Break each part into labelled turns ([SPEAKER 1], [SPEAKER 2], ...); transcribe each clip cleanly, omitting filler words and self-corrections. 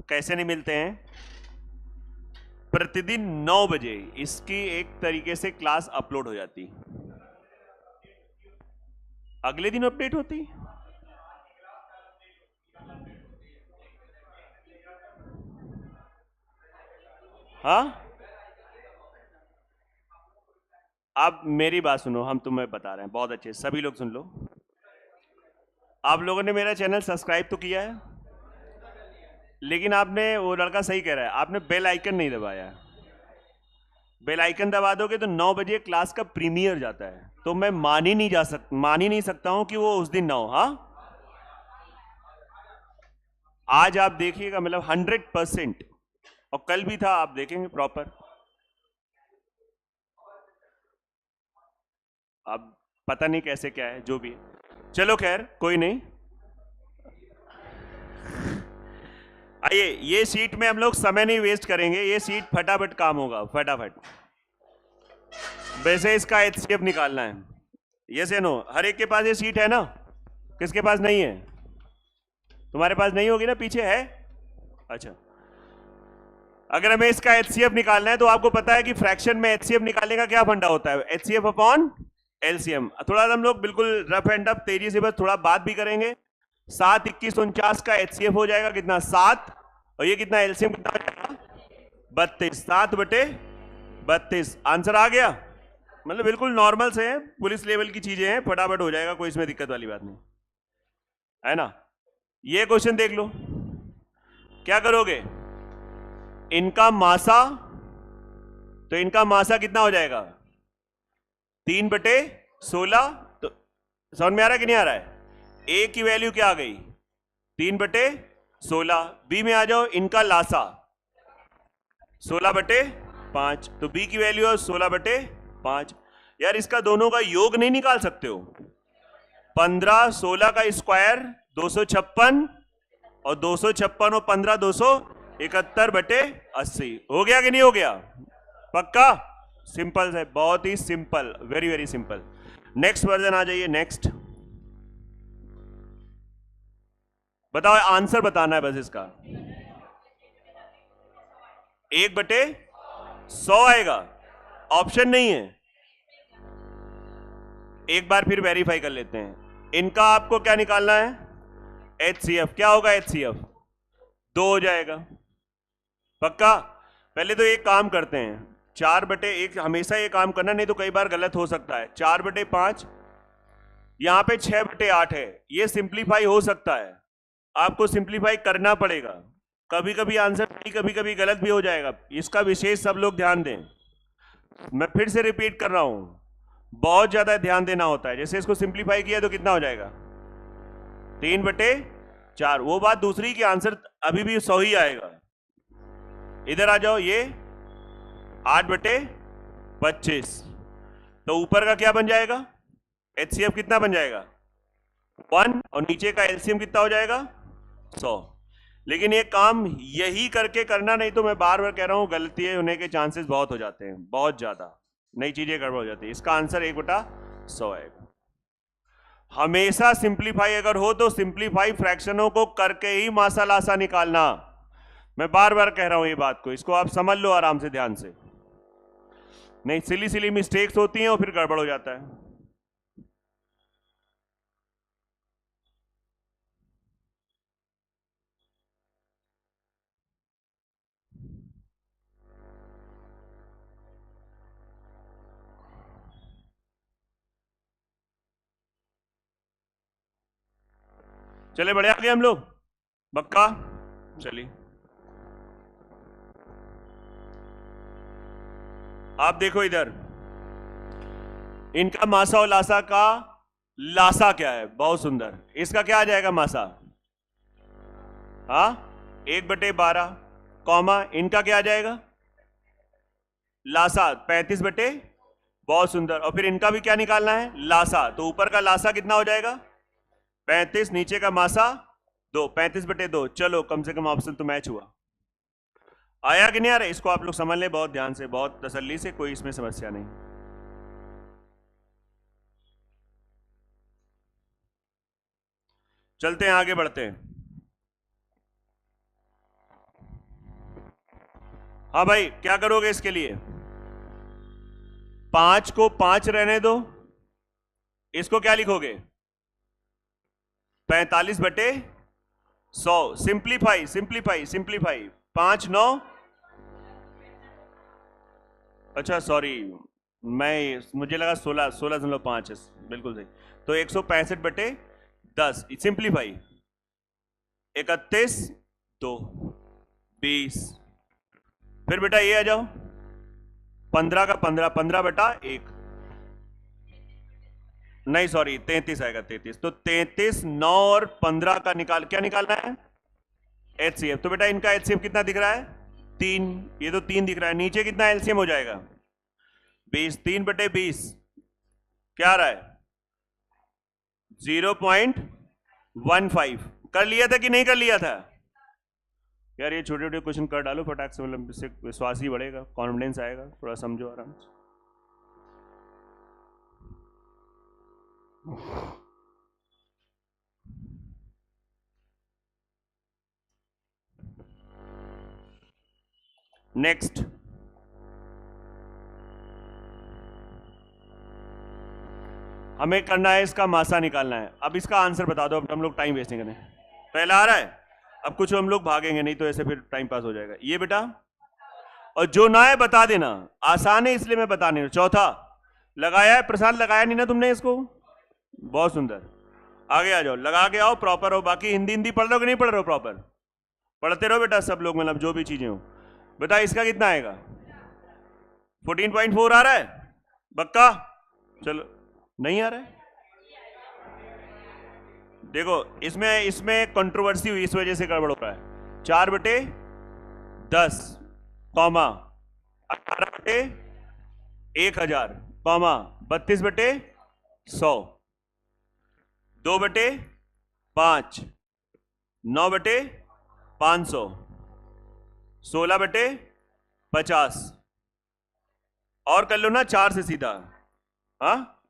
[SPEAKER 1] कैसे नहीं मिलते हैं? प्रतिदिन 9 बजे इसकी एक तरीके से क्लास अपलोड हो जाती, अगले दिन अपडेट होती। हाँ, आप मेरी बात सुनो, हम तुम्हें बता रहे हैं बहुत अच्छे, सभी लोग सुन लो। आप लोगों ने मेरा चैनल सब्सक्राइब तो किया है, लेकिन आपने, वो लड़का सही कह रहा है, आपने बेल आइकन नहीं दबाया। बेल आइकन दबा दोगे तो 9 बजे क्लास का प्रीमियर जाता है, तो मैं मान ही नहीं सकता हूं कि वो उस दिन ना हो। हाँ, आज आप देखिएगा, मतलब 100%, और कल भी था, आप देखेंगे प्रॉपर। अब पता नहीं कैसे क्या है, जो भी है, चलो खैर कोई नहीं। आइए, ये सीट में हम लोग समय नहीं वेस्ट करेंगे, ये सीट फटाफट काम होगा, फटाफट। वैसे इसका एचसीएफ निकालना है, ये से नो, हर एक के पास ये सीट है ना? किसके पास नहीं है? तुम्हारे पास नहीं होगी ना, पीछे है। अच्छा, अगर हमें इसका एचसीएफ निकालना है तो आपको पता है कि फ्रैक्शन में एचसीएफ निकालने का क्या फंडा होता है? HCF upon LCM. थोड़ा हम लोग बिल्कुल रफ एंड अप तेजी से बस थोड़ा बात भी करेंगे। 7 21 49 का एचसीएफ हो जाएगा कितना? 7, और ये कितना एलसीएम कितना हो जाएगा? 32। 7 बटे 32, आंसर आ गया। मतलब बिल्कुल नॉर्मल से है, पुलिस लेवल की चीजें हैं, फटाफट हो जाएगा, कोई इसमें दिक्कत वाली बात नहीं है ना। ये क्वेश्चन देख लो, क्या करोगे? इनका मासा, तो इनका मासा कितना हो जाएगा? 3/16। तो समझ में आ रहा है कि नहीं आ रहा है? ए की वैल्यू क्या आ गई? 3/16। बी में आ जाओ, इनका लासा 16/5, तो बी की वैल्यू है 16/5। यार इसका दोनों का योग नहीं निकाल सकते हो? 15 16 का स्क्वायर 256, और 256 और 15 271/80। हो गया कि नहीं हो गया? पक्का? सिंपल है, बहुत ही simple, very very simple. Next version आ जाइए, नेक्स्ट। बताओ, आंसर बताना है बस इसका। 1/100 आएगा, ऑप्शन नहीं है। एक बार फिर वेरीफाई कर लेते हैं। इनका आपको क्या निकालना है? एचसीएफ। क्या होगा एचसीएफ? 2 हो जाएगा, पक्का। पहले तो एक काम करते हैं, 4/1, हमेशा ये काम करना, नहीं तो कई बार गलत हो सकता है। 4/5, यहां पे 6/8 है, ये सिंप्लीफाई हो सकता है, आपको सिंप्लीफाई करना पड़ेगा। कभी कभी आंसर सही, कभी कभी गलत भी हो जाएगा, इसका विशेष सब लोग ध्यान दें। मैं फिर से रिपीट कर रहा हूं, बहुत ज्यादा ध्यान देना होता है। जैसे इसको सिंप्लीफाई किया तो कितना हो जाएगा? 3/4। वो बात दूसरी की आंसर अभी भी 100 ही आएगा। इधर आ जाओ, ये 8/25, तो ऊपर का क्या बन जाएगा? एचसीएफ कितना बन जाएगा? 1, और नीचे का एलसीएम कितना हो जाएगा? 100। लेकिन ये काम यही करके करना, नहीं तो मैं बार बार कह रहा हूं, गलती होने के चांसेस बहुत हो जाते हैं, बहुत ज्यादा नई चीजें गड़बड़ हो जाती है। इसका आंसर 1/100 आएगा। हमेशा सिंप्लीफाई अगर हो तो सिंप्लीफाई फ्रैक्शनों को करके ही मासा लासा निकालना। मैं बार बार कह रहा हूं ये बात को, इसको आप समझ लो आराम से, ध्यान से, नहीं सिली सिली मिस्टेक्स होती हैं और फिर गड़बड़ हो जाता है। चले बढ़े आगे हम लोग, पक्का? चलिए, आप देखो इधर, इनका मासा और लासा का लासा क्या है? बहुत सुंदर, इसका क्या आ जाएगा मासा? हाँ, 1/12, कॉमा इनका क्या आ जाएगा? लासा 35 बहुत सुंदर, और फिर इनका भी क्या निकालना है? लासा। तो ऊपर का लासा कितना हो जाएगा? 35, नीचे का मासा 2, 35/2। चलो, कम से कम ऑप्शन तो मैच हुआ। आया कि नहीं आ रहा? इसको आप लोग समझ लें बहुत ध्यान से, बहुत तसल्ली से, कोई इसमें समस्या नहीं। चलते हैं, आगे बढ़ते हैं। हाँ भाई, क्या करोगे इसके लिए? 5 को 5 रहने दो, इसको क्या लिखोगे? 45/100। Simplify simplify simplify. 5 9, अच्छा सॉरी, मुझे लगा 16.5 है, बिल्कुल सही। तो 165/10 सिंप्लीफाई। 31 2 20। फिर बेटा ये आ जाओ, 15 का 15, 15/1, नहीं सॉरी 33 आएगा, 33। तो 33 9 और 15 का क्या निकालना है? एचसीएफ। तो बेटा इनका एचसीएफ कितना दिख रहा है? 3। ये तो 3 दिख रहा है। नीचे कितना एलसीएम हो जाएगा? 20। 3/20 क्या आ रहा है? 0.15। कर लिया था कि नहीं कर लिया था? यार ये छोटे छोटे क्वेश्चन कर डालो फटाक से, मतलब इससे विश्वास ही बढ़ेगा, कॉन्फिडेंस आएगा, थोड़ा समझो आराम से। नेक्स्ट, हमें करना है इसका मासा निकालना है। अब इसका आंसर बता दो, अब हम लोग टाइम वेस्ट नहीं करें। पहला आ रहा है, अब कुछ हम लोग भागेंगे नहीं तो ऐसे फिर टाइम पास हो जाएगा। ये बेटा, और जो ना है बता देना, आसान है इसलिए मैं बता नहीं रहा। चौथा लगाया है प्रसाद, लगाया नहीं ना तुमने इसको? बहुत सुंदर, आगे आ जाओ, लगा के आओ, प्रॉपर हो। बाकी हिंदी पढ़ रहे हो कि नहीं पढ़ रहे हो? प्रॉपर पढ़ते रहो बेटा सब लोग, मतलब जो भी चीजें हो। बता इसका कितना आएगा? 14.4 आ रहा है बक्का? चलो, नहीं आ रहा है? देखो इसमें कंट्रोवर्सी हुई, इस वजह से गड़बड़ हो रहा है। 4/10 कॉमा 18/1000 कॉमा 32/100, 2/5, 9/500, 16/50 और कर लो ना 4 से सीधा। हाँ,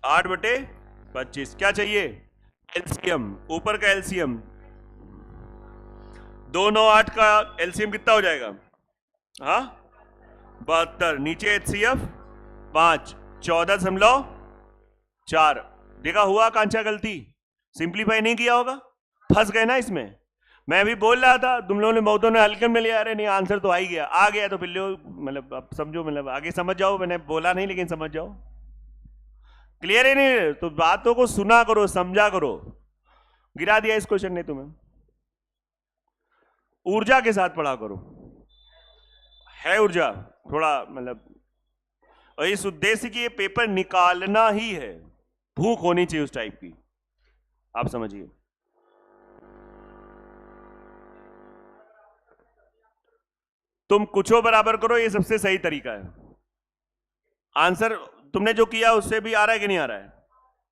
[SPEAKER 1] 8/25। क्या चाहिए? एलसीएम, ऊपर का एलसीएम। 298 का एलसीएम कितना हो जाएगा? हाँ 72। नीचे एचसीएफ 5, 14.4। देखा हुआ कांचा गलती, सिंप्लीफाई नहीं किया होगा, फंस गए ना इसमें। मैं भी बोल रहा था, तुम लोगों ने बहुतों ने हल्के में लिया, अरे नहीं आंसर तो आ ही गया, आ गया तो फिर लो, मतलब अब समझो, मतलब आगे समझ जाओ। मैंने बोला नहीं लेकिन समझ जाओ। क्लियर है नहीं? तो बातों को सुना करो, समझा करो। गिरा दिया इस क्वेश्चन ने तुम्हें, ऊर्जा के साथ पढ़ा करो। है ऊर्जा थोड़ा, मतलब, और इस उद्देश्य की ये पेपर निकालना ही है, भूख होनी चाहिए उस टाइप की, आप समझिए। तुम कुछो बराबर करो, ये सबसे सही तरीका है। आंसर तुमने जो किया उससे भी आ रहा है कि नहीं आ रहा है?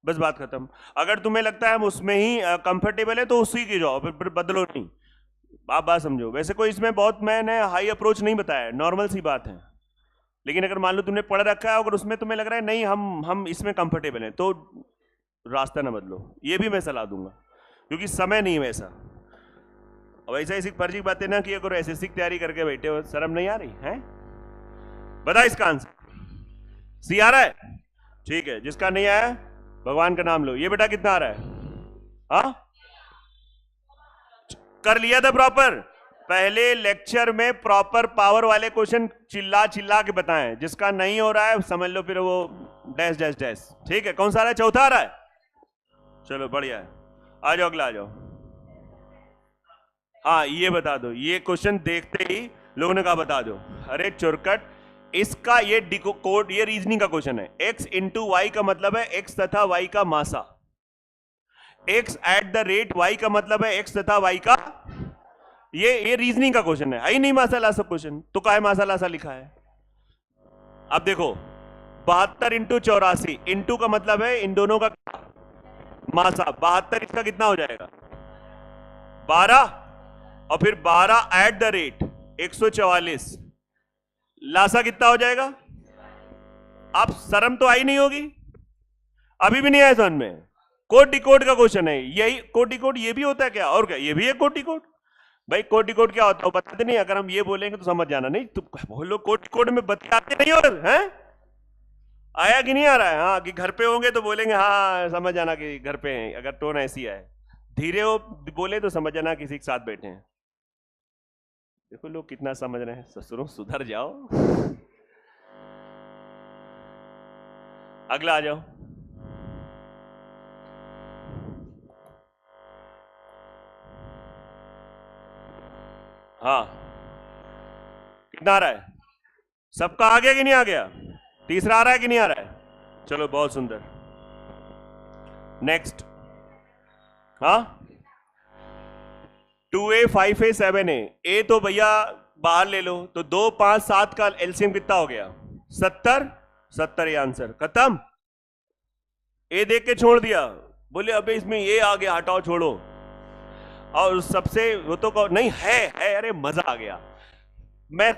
[SPEAKER 1] बस बात खत्म। अगर तुम्हें लगता है हम उसमें ही कंफर्टेबल है तो उसी की जाओ, फिर बदलो नहीं। आप बात समझो। वैसे कोई इसमें बहुत मैंने हाई अप्रोच नहीं बताया, नॉर्मल सी बात है। लेकिन अगर मान लो तुमने पढ़ रखा है, अगर उसमें तुम्हें लग रहा है नहीं हम इसमें कंफर्टेबल हैं, तो रास्ता ना बदलो, ये भी मैं सलाह दूंगा, क्योंकि समय नहीं वैसा। और ऐसा ऐसी फर्जी बातें ना किया करो, एसएससी की तैयारी करके बैठे हो, शर्म नहीं आ रही है? बता इसका आंसर। सी आ रहा है? ठीक है, जिसका नहीं आया भगवान का नाम लो। ये बेटा कितना आ रहा है? हाँ कर लिया था प्रॉपर। पहले लेक्चर में प्रॉपर पावर वाले क्वेश्चन चिल्ला चिल्ला के बताएं, जिसका नहीं हो रहा है समझ लो फिर वो डैश डैश डैश। ठीक है, कौन सा आ रहा है? चौथा आ रहा है? चलो बढ़िया है, आ जाओ अगला आ जाओ। हाँ ये बता दो, ये क्वेश्चन देखते ही लोगों ने कहा बता दो। अरे चुरकट, इसका ये कोड, ये रीजनिंग का क्वेश्चन है। x इंटू वाई का मतलब है x तथा y का मासा, x at the rate y का मतलब है x तथा y का, ये रीजनिंग का क्वेश्चन है। ही नहीं मासाला सब क्वेश्चन, तो काहे मासाला सा लिखा है? अब देखो 72 इंटू 84, इंटू का मतलब है इन दोनों का मासा। 72 इसका कितना हो जाएगा? 12, और फिर 12 एट द रेट 144, लासा कितना हो जाएगा? आप शर्म तो आई नहीं होगी, अभी भी नहीं आया समझ में? कोड डिकोड का क्वेश्चन है, यही कोड डिकोड ये भी होता है क्या? और क्या ये भी है कोड डिकोड? भाई कोटि कोट क्या होता है बताते नहीं, अगर हम ये बोलेंगे तो समझ जाना। नहीं तो बोलो कोटि कोट में बताते नहीं हो, हैं आया कि नहीं आ रहा है? हाँ कि घर पे होंगे तो बोलेंगे हाँ समझ जाना कि घर पे हैं, अगर टोन ऐसी है। धीरे हो बोले तो समझ जाना किसी के साथ बैठे हैं। देखो लोग कितना समझ रहे हैं। ससुरों सुधर जाओ। अगला आ जाओ। हाँ कितना आ रहा है? सबका आ गया कि नहीं आ गया? तीसरा आ रहा है कि नहीं आ रहा है? चलो बहुत सुंदर। नेक्स्ट। हाँ 2a 5a 7a। ए तो भैया बाहर ले लो, तो 2 5 7 का एलसीएम कितना हो गया? 70। 70 ये आंसर खत्म। ए देख के छोड़ दिया, बोले अबे इसमें ये आ गया, हटाओ छोड़ो। और सबसे वो तो नहीं है अरे मजा आ गया। मैं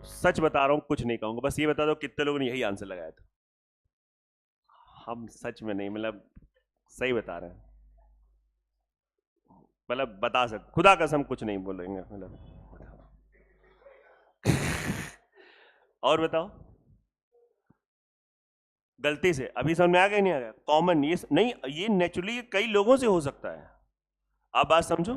[SPEAKER 1] सच बता रहा हूं, कुछ नहीं कहूंगा, बस ये बता दो कितने लोगों ने यही आंसर लगाया था। हम सच में नहीं, मतलब सही बता रहे हैं, मतलब बता सकते, खुदा कसम कुछ नहीं बोलेंगे मतलब। और बताओ गलती से अभी समझ में आ गया नहीं आ गया? कॉमन ये नहीं, ये नेचुरली कई लोगों से हो सकता है। आप बात समझो।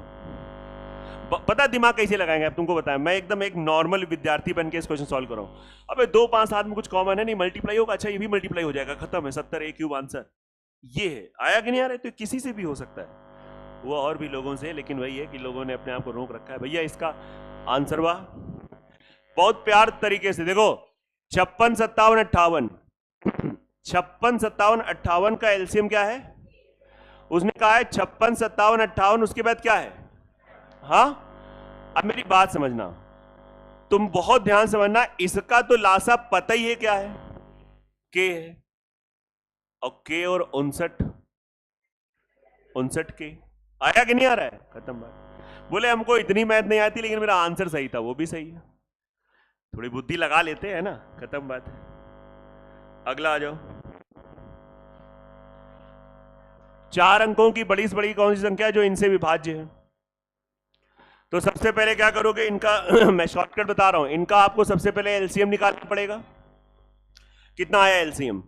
[SPEAKER 1] पता दिमाग कैसे लगाएंगे? अब तुमको बताया, मैं एकदम एक नॉर्मल विद्यार्थी बन के इस क्वेश्चन सॉल्व कर रहा हूं। अबे 2 5 7 में कुछ कॉमन है नहीं, मल्टीप्लाई होगा, अच्छा ये भी मल्टीप्लाई हो जाएगा, खत्म है, 70 ए क्यूब आंसर। ये है, आया कि नहीं आ रहा है? तो किसी से भी हो सकता है, वो और भी लोगों से, लेकिन वही है कि लोगों ने अपने आप को रोक रखा है। भैया इसका आंसर हुआ बहुत प्यार तरीके से, देखो 56 57 58। 56 57 58 का एलसीएम क्या है? उसने कहा है 56 57 58, उसके बाद क्या है? हाँ अब मेरी बात समझना, तुम बहुत ध्यान समझना, इसका तो लासा पता ही है क्या है? के है, और के और 59 के। आया कि नहीं आ रहा है? खत्म बात। बोले हमको इतनी मैथ नहीं आती, लेकिन मेरा आंसर सही था, वो भी सही है, थोड़ी बुद्धि लगा लेते हैं ना, खत्म बात। अगला आ जाओ। 4 अंकों की बड़ी से बड़ी कौन सी संख्या है जो इनसे विभाज्य है? तो सबसे पहले क्या करोगे इनका मैं शॉर्टकट बता रहा हूं, इनका आपको सबसे पहले एलसीएम निकालना पड़ेगा। कितना आया एलसीएम?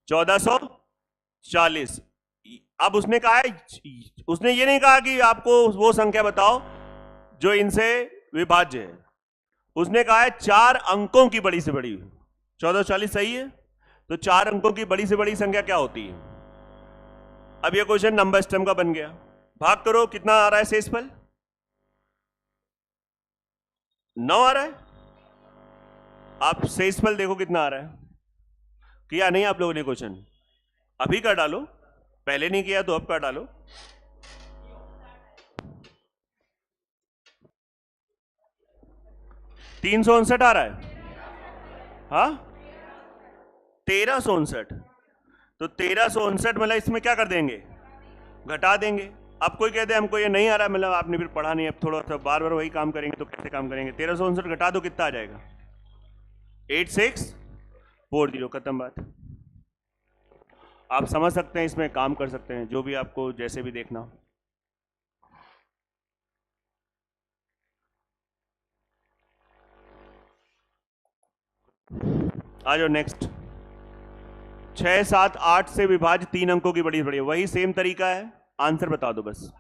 [SPEAKER 1] 1440। अब उसने कहा है, उसने ये नहीं कहा कि आपको वो संख्या बताओ जो इनसे विभाज्य है, उसने कहा है 4 अंकों की बड़ी से बड़ी। 1440 सही है, तो 4 अंकों की बड़ी से बड़ी संख्या क्या होती है? अब ये क्वेश्चन नंबर सिस्टम का बन गया। भाग करो, कितना आ रहा है शेषफल? 9 आ रहा है। आप शेषफल देखो कितना आ रहा है। किया नहीं आप लोगों ने क्वेश्चन? अभी कर डालो, पहले नहीं किया तो अब कर डालो। तीन सौ 59 आ रहा है। हाँ 1359। तो 1359 मतलब इसमें क्या कर देंगे? घटा देंगे। अब कोई कहते हैं हमको ये नहीं आ रहा, मतलब आपने फिर पढ़ा नहीं, अब थोड़ा सा बार बार वही काम करेंगे तो कैसे काम करेंगे? 1359 घटा दो, कितना आ जाएगा? 8640। खत्म बात। आप समझ सकते हैं, इसमें काम कर सकते हैं, जो भी आपको जैसे भी देखना। आ जाओ नेक्स्ट। 6 7 8 से विभाज्य 3 अंकों की बड़ी बड़ी, वही सेम तरीका है, आंसर बता दो बस।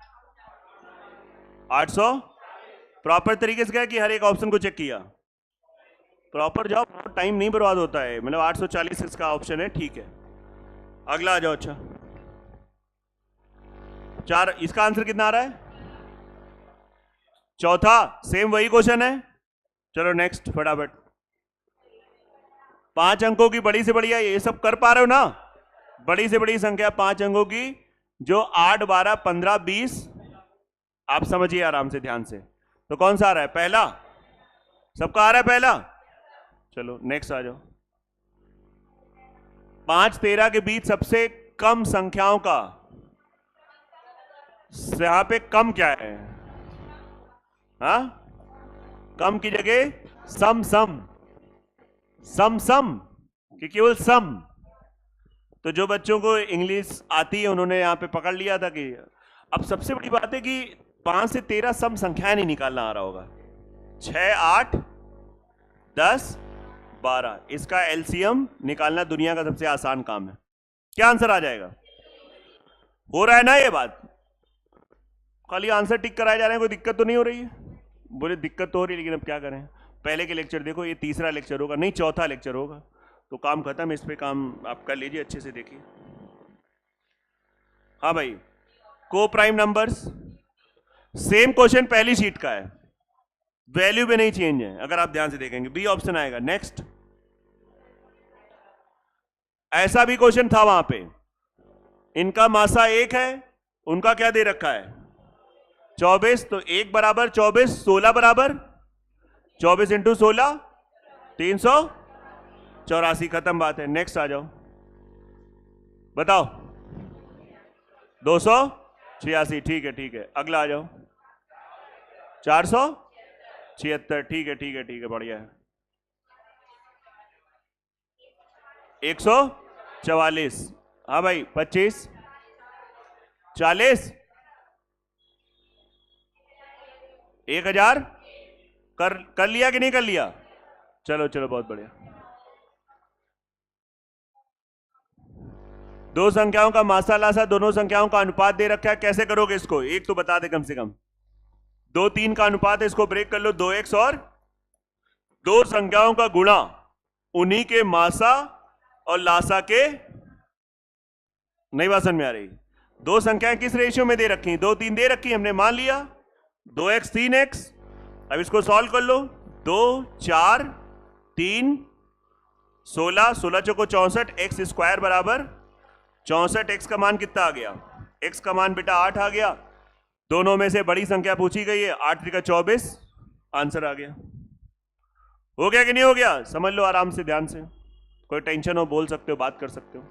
[SPEAKER 1] 800 प्रॉपर तरीके से क्या कि हर एक ऑप्शन को चेक किया? प्रॉपर जाओ, टाइम नहीं बर्बाद होता है, मतलब 840 इसका ऑप्शन है, ठीक है। अगला आ जाओ। अच्छा 4, इसका आंसर कितना आ रहा है? चौथा, सेम वही क्वेश्चन है। चलो नेक्स्ट फटाफट। 5 अंकों की बड़ी से बड़ी है, ये सब कर पा रहे हो ना? बड़ी से बड़ी संख्या 5 अंकों की जो 8 12 15 20, आप समझिए आराम से ध्यान से। तो कौन सा आ रहा है? पहला। सबका आ रहा है पहला। चलो नेक्स्ट आ जाओ। 5 13 के बीच सबसे कम संख्याओं का, यहां पे कम क्या है? हाँ कम की जगह सम सम सम सम कि केवल सम। तो जो बच्चों को इंग्लिश आती है उन्होंने यहां पे पकड़ लिया था कि अब सबसे बड़ी बात है कि 5 से 13 सब संख्याएं नहीं निकालना आ रहा होगा। 6, 8, 10, 12, इसका एलसीएम निकालना दुनिया का सबसे आसान काम है। क्या आंसर आ जाएगा? हो रहा है ना ये बात? खाली आंसर टिक कराए जा रहे हैं, कोई दिक्कत तो नहीं हो रही है? बोले दिक्कत तो हो रही है, लेकिन अब क्या करें। पहले के लेक्चर देखो, ये तीसरा लेक्चर होगा, नहीं चौथा लेक्चर होगा, तो काम खत्म। इस पे काम आप कर लीजिए, अच्छे से देखिए। हाँ भाई, को प्राइम नंबर्स, सेम क्वेश्चन पहली शीट का है, वैल्यू में नहीं चेंज है, अगर आप ध्यान से देखेंगे। बी ऑप्शन आएगा। नेक्स्ट, ऐसा भी क्वेश्चन था वहां पे, इनका मासा 1 है, उनका क्या दे रखा है 24, तो 1 बराबर 24, 16 बराबर 24 इंटू 16 384। खत्म बात है। नेक्स्ट आ जाओ, बताओ 286। ठीक है ठीक है, अगला आ जाओ 476। ठीक है ठीक है ठीक है, बढ़िया है। 144। हाँ भाई 25, 40, 1000 कर लिया कि नहीं कर लिया? चलो चलो, बहुत बढ़िया। दो संख्याओं का मासा लासा, दोनों संख्याओं का अनुपात दे रखा है, कैसे करोगे इसको? एक तो बता दे कम से कम। 2, 3 का अनुपात है, इसको ब्रेक कर लो, 2x, और दो संख्याओं का गुणा उन्हीं के मासा और लासा के, नहीं बात समझ में आ रही? दो संख्याएं किस रेशियो में दे रखी? 2, 3 दे रखी, हमने मान लिया 2x 3x। अब इसको सॉल्व कर लो, 2, 4, 3, 16, 16 चौको 64, एक्स स्क्वायर बराबर 64। एक्स का मान कितना आ गया? एक्स का मान बेटा 8 आ गया। दोनों में से बड़ी संख्या पूछी गई है, 8 3 24, आंसर आ गया। हो गया कि नहीं हो गया? समझ लो आराम से, ध्यान से, कोई टेंशन हो बोल सकते हो, बात कर सकते हो।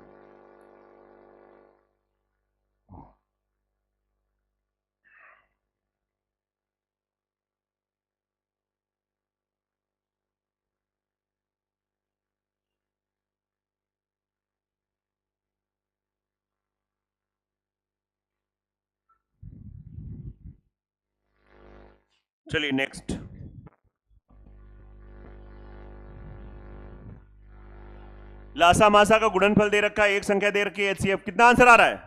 [SPEAKER 1] चलिए नेक्स्ट, लासा मासा का गुणनफल दे रखा है, एक संख्या दे रखी है एचसीएफ। कितना आंसर आ रहा है?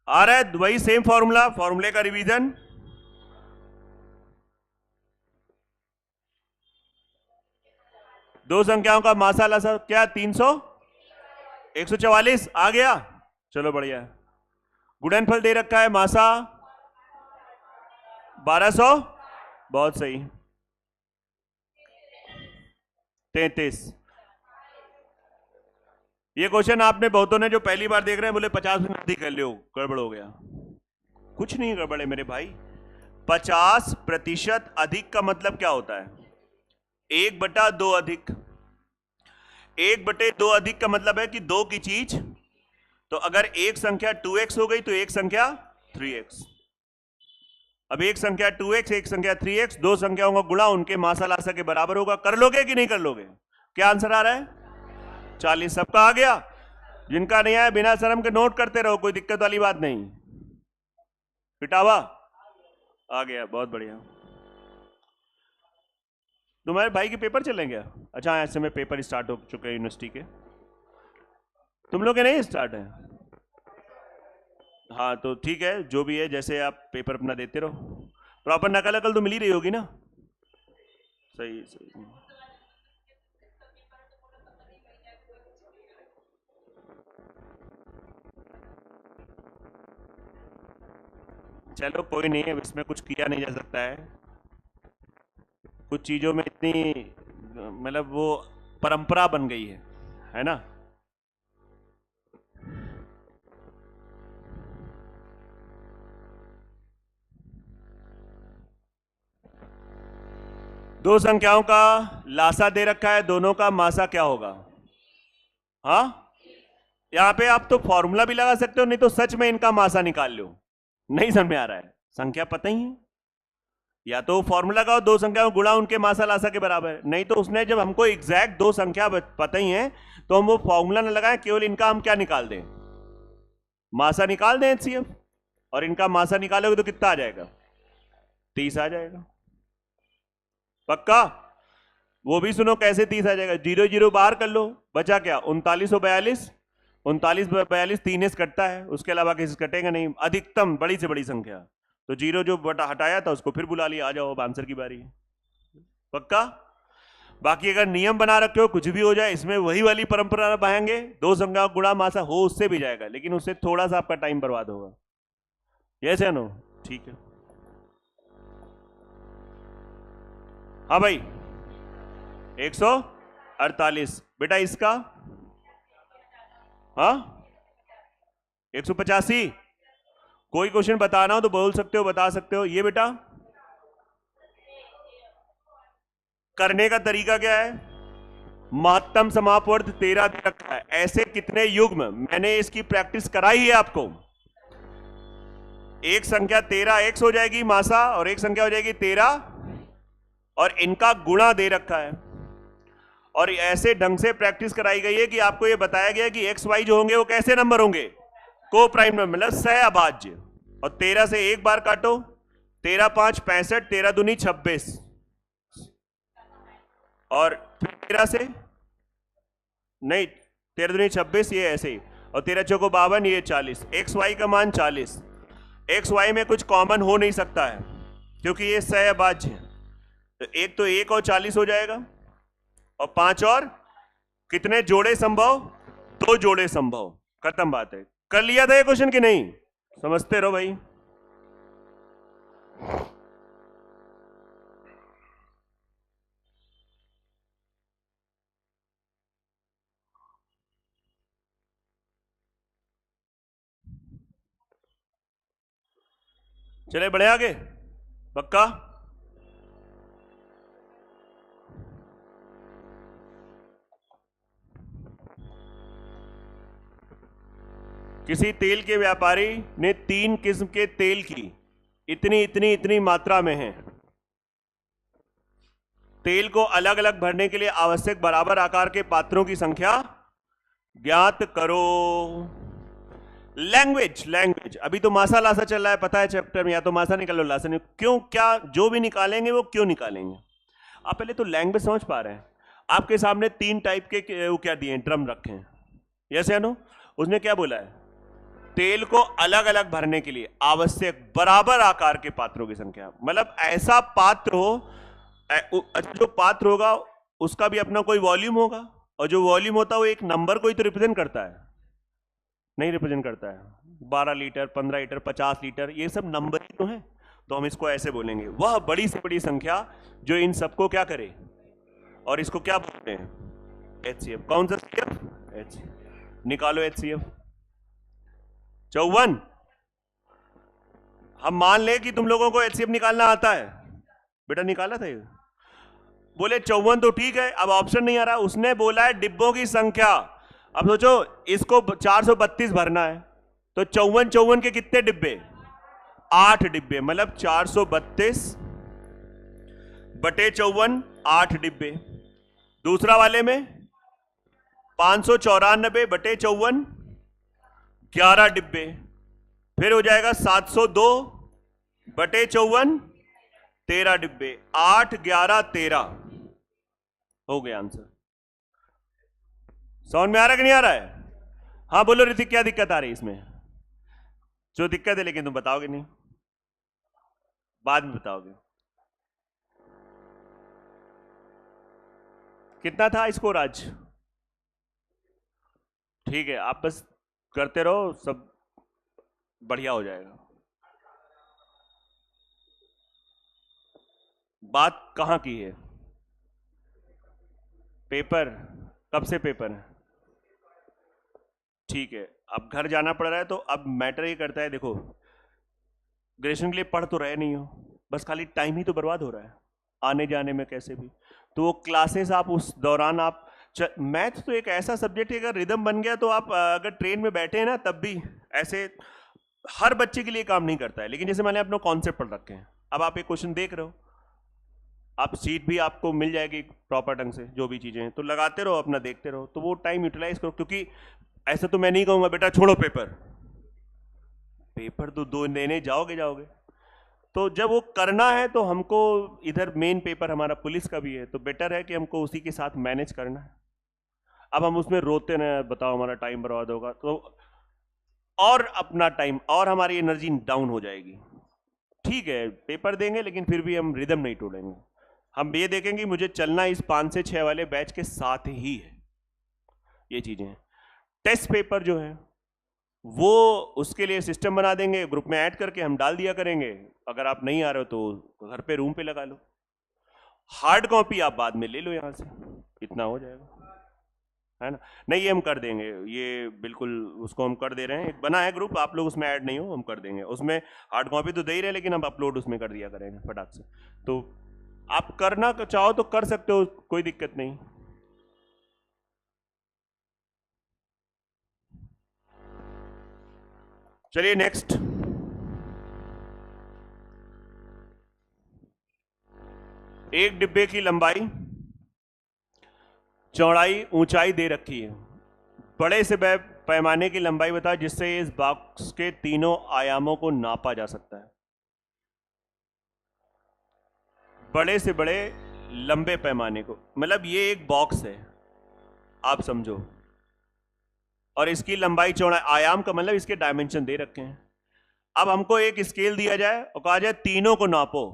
[SPEAKER 1] आ रहा है वही सेम फॉर्मूला, फॉर्मूले का रिवीजन। दो संख्याओं का मासा लासा क्या? 300, 144 आ गया। चलो बढ़िया। गुणनफल दे रखा है, मासा 1200, बहुत सही, 33। ये क्वेश्चन आपने बहुतों ने जो पहली बार देख रहे हैं बोले 50 मिनट अधिक कर लियो, गड़बड़ हो गया। कुछ नहीं गड़बड़ है मेरे भाई। 50% अधिक का मतलब क्या होता है? 1/2 अधिक। 1/2 अधिक का मतलब है कि 2 की चीज, तो अगर एक संख्या 2x हो गई तो एक संख्या 3x। अब एक संख्या 2x, एक संख्या 3x, दो संख्याओं का गुणा उनके मासा लासा के बराबर होगा। कर लोगे कि नहीं कर लोगे? क्या आंसर आ रहा है? 40। सबका आ गया? जिनका नहीं आया बिना शर्म के नोट करते रहो, कोई दिक्कत वाली बात नहीं। पिटावा आ गया, बहुत बढ़िया। तुम्हारे भाई के पेपर चलेंगे? अच्छा, ऐसे में पेपर स्टार्ट हो चुके हैं यूनिवर्सिटी के, तुम लोग के नहीं स्टार्ट है? हाँ तो ठीक है, जो भी है, जैसे आप पेपर अपना देते रहो। प्रॉपर नकल अकल तो मिल ही रही होगी ना? सही सही। चलो कोई नहीं, अब इसमें कुछ किया नहीं जा सकता है। कुछ चीजों में इतनी मतलब वो परंपरा बन गई है ना? दो संख्याओं का लासा दे रखा है, दोनों का मासा क्या होगा? हाँ, यहां पे आप तो फॉर्मूला भी लगा सकते हो, नहीं तो सच में इनका मासा निकाल लो। नहीं समझ में आ रहा है? संख्या पता ही है, या तो फॉर्मूला लगाओ, दो संख्याओं गुणा उनके मासा लासा के बराबर है। नहीं तो उसने जब हमको एग्जैक्ट दो संख्या पता ही है तो हम वो फॉर्मूला न लगाएं, केवल इनका हम क्या निकाल दें? मासा निकाल दें एचसीएफ। और इनका मासा निकालोगे तो कितना आ जाएगा? 30 आ जाएगा। पक्का? वो भी सुनो कैसे 30 आ जाएगा। 0 0 बाहर कर लो, बचा क्या? 3942। 3942 3 कटता है, उसके अलावा किसी कटेगा नहीं, अधिकतम बड़ी से बड़ी संख्या। तो 0 जो बटा हटाया था उसको फिर बुला लिया, आ जाओ अब आंसर की बारी। पक्का? बाकी अगर नियम बना रखे हो कुछ भी हो जाए, इसमें वही वाली परंपरा बहाएंगे, 2 संख्या गुणा मासा हो उससे भी जाएगा, लेकिन उससे थोड़ा सा आपका टाइम बर्बाद होगा। यस या नो? ठीक है। हाँ भाई 148 बेटा, इसका हाँ 185। कोई क्वेश्चन बताना हो तो बोल सकते हो, बता सकते हो। ये बेटा करने का तरीका क्या है? महत्तम समापवर्त 13 दे रखा है, ऐसे कितने युग्म? मैंने इसकी प्रैक्टिस कराई है आपको। एक संख्या 13 एक्स हो जाएगी मासा, और एक संख्या हो जाएगी 13, और इनका गुणा दे रखा है। और ऐसे ढंग से प्रैक्टिस कराई गई है कि आपको यह बताया गया कि एक्स वाई जो होंगे वो कैसे नंबर होंगे? को प्राइम नंबर, मतलब सहअभाज्य। और 13 से एक बार काटो, 13 5 65, 13 दूनी 26, और फिर 13 से नहीं, 13 दूनी 26, ये ऐसे ही, और 13 चौको 52, ये 40। एक्स वाई का मान 40। एक्स वाई में कुछ कॉमन हो नहीं सकता है क्योंकि ये सहअभाज्य है। तो एक तो 1 और 40 हो जाएगा, और 5 और कितने जोड़े संभव? 2 जोड़े संभव। खत्म बात है। कर लिया था ये क्वेश्चन कि नहीं? समझते रहो भाई। चले बढ़े आगे। पक्का? किसी तेल के व्यापारी ने 3 किस्म के तेल की इतनी इतनी इतनी मात्रा में है। तेल को अलग अलग भरने के लिए आवश्यक बराबर आकार के पात्रों की संख्या ज्ञात करो। लैंग्वेज, लैंग्वेज अभी तो मासा लासा चल रहा है, पता है चैप्टर में, या तो मासा निकालो लासा नहीं। क्यों, क्या जो भी निकालेंगे वो क्यों निकालेंगे? आप पहले तो लैंग्वेज समझ पा रहे हैं? आपके सामने 3 टाइप के वो क्या दिए, ड्रम रखे हैं, यस या नो? उसने क्या बोला है? तेल को अलग अलग भरने के लिए आवश्यक बराबर आकार के पात्रों की संख्या। मतलब ऐसा पात्र हो, जो पात्र होगा उसका भी अपना कोई वॉल्यूम होगा, और जो वॉल्यूम होता है वो एक नंबर को ही तो रिप्रेजेंट करता है, नहीं रिप्रेजेंट करता है। 12 लीटर, 15 लीटर, 50 लीटर, ये सब नंबर ही तो है। तो हम इसको ऐसे बोलेंगे, वह बड़ी से बड़ी संख्या जो इन सबको क्या करे, और इसको क्या बोलते हैं? HCF। कौन सा CF? HCF। निकालो HCF। 54। हम मान ले कि तुम लोगों को HCF निकालना आता है। बेटा निकाला था ये? बोले 54 तो ठीक है, अब ऑप्शन नहीं आ रहा। उसने बोला है डिब्बों की संख्या। अब सोचो इसको 432 भरना है, तो 54 54 के कितने डिब्बे? 8 डिब्बे, मतलब 432 बटे 54, 8 डिब्बे। दूसरा वाले में 594 बटे 54, 11 डिब्बे। फिर हो जाएगा 702 बटे 54, 13 डिब्बे। 8 11 13 हो गया आंसर। समझ में आ रहा है कि नहीं आ रहा है? हाँ बोलो ऋतिक, क्या दिक्कत आ रही है इसमें? जो दिक्कत है, लेकिन तुम बताओगे नहीं, बाद में बताओगे। कितना था स्कोर आज? ठीक है, आप बस करते रहो, सब बढ़िया हो जाएगा। बात कहां की है? पेपर कब से पेपर है? ठीक है, अब घर जाना पड़ रहा है, तो अब मैटर ये करता है, देखो ग्रेजुएशन के लिए पढ़ तो रहे नहीं हो, बस खाली टाइम ही तो बर्बाद हो रहा है आने जाने में कैसे भी। तो वो क्लासेस आप उस दौरान आप मैथ तो एक ऐसा सब्जेक्ट है, अगर रिदम बन गया तो आप अगर ट्रेन में बैठे हैं ना तब भी ऐसे हर बच्चे के लिए काम नहीं करता है। लेकिन जैसे मैंने अपना कॉन्सेप्ट पढ़ रखे हैं, अब आप एक क्वेश्चन देख रहे हो, आप सीट भी आपको मिल जाएगी प्रॉपर ढंग से, जो भी चीजें हैं तो लगाते रहो, अपना देखते रहो, तो वो टाइम यूटिलाइज करो। क्योंकि ऐसा तो मैं नहीं कहूंगा बेटा छोड़ो पेपर, पेपर तो दो देने जाओगे। तो जब वो करना है तो हमको इधर मेन पेपर हमारा पुलिस का भी है, तो बेटर है कि हमको उसी के साथ मैनेज करना है। अब हम उसमें रोते ना, बताओ हमारा टाइम बर्बाद होगा तो, और अपना टाइम और हमारी एनर्जी डाउन हो जाएगी। ठीक है पेपर देंगे लेकिन फिर भी हम रिदम नहीं तोड़ेंगे। हम ये देखेंगे मुझे चलना इस 5 से 6 वाले बैच के साथ ही है। ये चीजें टेस्ट पेपर जो है वो उसके लिए सिस्टम बना देंगे, ग्रुप में ऐड करके हम डाल दिया करेंगे। अगर आप नहीं आ रहे हो तो घर पे रूम पे लगा लो, हार्ड कॉपी आप बाद में ले लो यहां से, इतना हो जाएगा, है ना। नहीं ये हम कर देंगे, ये बिल्कुल उसको हम कर दे रहे हैं। एक बना है ग्रुप, आप लोग उसमें ऐड नहीं हो, हम कर देंगे। उसमें हार्ड कॉपी तो दे ही रहे लेकिन हम अपलोड उसमें कर दिया करेंगे फटाक से। तो आप करना चाहो तो कर सकते हो, कोई दिक्कत नहीं। चलिए नेक्स्ट, एक डिब्बे की लंबाई, चौड़ाई, ऊंचाई दे रखी है। बड़े से पैमाने की लंबाई बताओ जिससे इस बॉक्स के तीनों आयामों को नापा जा सकता है। बड़े से बड़े लंबे पैमाने को, मतलब ये एक बॉक्स है आप समझो, और इसकी लंबाई चौड़ाई, आयाम का मतलब इसके डायमेंशन दे रखे हैं। अब हमको एक स्केल दिया जाए और कहा जाए तीनों को नापो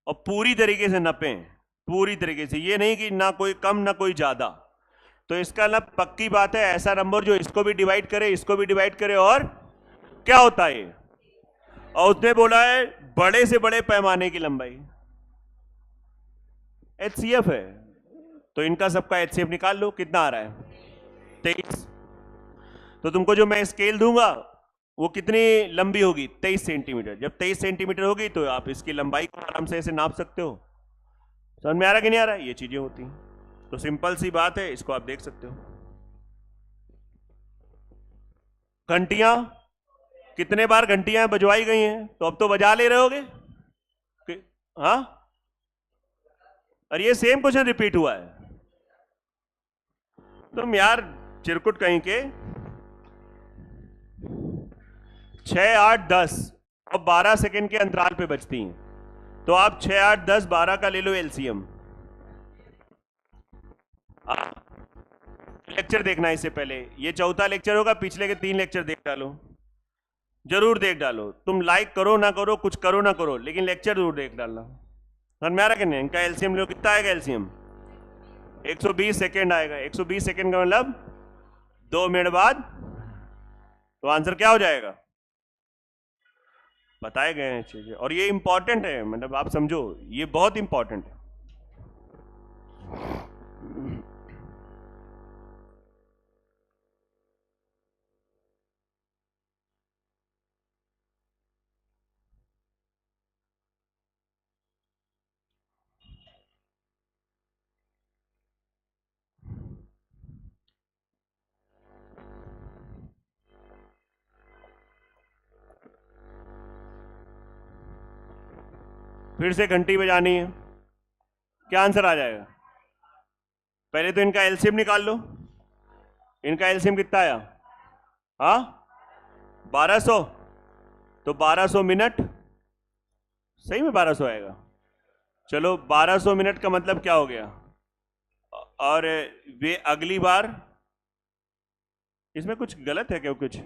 [SPEAKER 1] और पूरी तरीके से नापें, पूरी तरीके से, ये नहीं कि ना कोई कम ना कोई ज्यादा। तो इसका ना पक्की बात है ऐसा नंबर जो इसको भी डिवाइड करे, इसको भी डिवाइड करे, और क्या होता है। और उसने बोला है बड़े से बड़े पैमाने की लंबाई HCF है, तो इनका सबका HCF निकाल लो, कितना आ रहा है 23। तो तुमको जो मैं स्केल दूंगा वो कितनी लंबी होगी, 23 सेंटीमीटर। जब 23 सेंटीमीटर होगी तो आप इसकी लंबाई को आराम से ऐसे नाप सकते हो। समझ में आ रहा कि नहीं आ रहा, ये चीजें होती हैं। तो सिंपल सी बात है, इसको आप देख सकते हो। घंटियां, कितने बार घंटियां बजवाई गई हैं, तो अब तो बजा ले रहे होगे। हाँ, और ये सेम क्वेश्चन रिपीट हुआ है। तुम यार चिरकुट कहीं के 6, 8, 10 और 12 सेकेंड के अंतराल पे बजती हैं। तो आप 6, 8, 10, 12 का ले लो एलसीएम। लेक्चर देखना इससे पहले, ये चौथा लेक्चर होगा, पिछले के 3 लेक्चर देख डालो, जरूर देख डालो। तुम लाइक करो ना करो, कुछ करो ना करो, लेकिन लेक्चर जरूर देख डालना। समझ में आ रहा कि नहीं। इनका एलसीएम लो, कितना आएगा एलसीएम, 120 सेकेंड आएगा। 120 सेकेंड का मतलब 2 मिनट बाद, तो आंसर क्या हो जाएगा, बताए गए हैं चीजें। और ये इंपॉर्टेंट है, मतलब आप समझो ये बहुत इंपॉर्टेंट है। फिर से घंटी बजानी है, क्या आंसर आ जाएगा। पहले तो इनका एलसीएम निकाल लो। इनका एलसीएम कितना आया, हाँ 1200, तो 1200 मिनट, सही में 1200 आएगा। चलो 1200 मिनट का मतलब क्या हो गया, और वे अगली बार, इसमें कुछ गलत है क्या, कुछ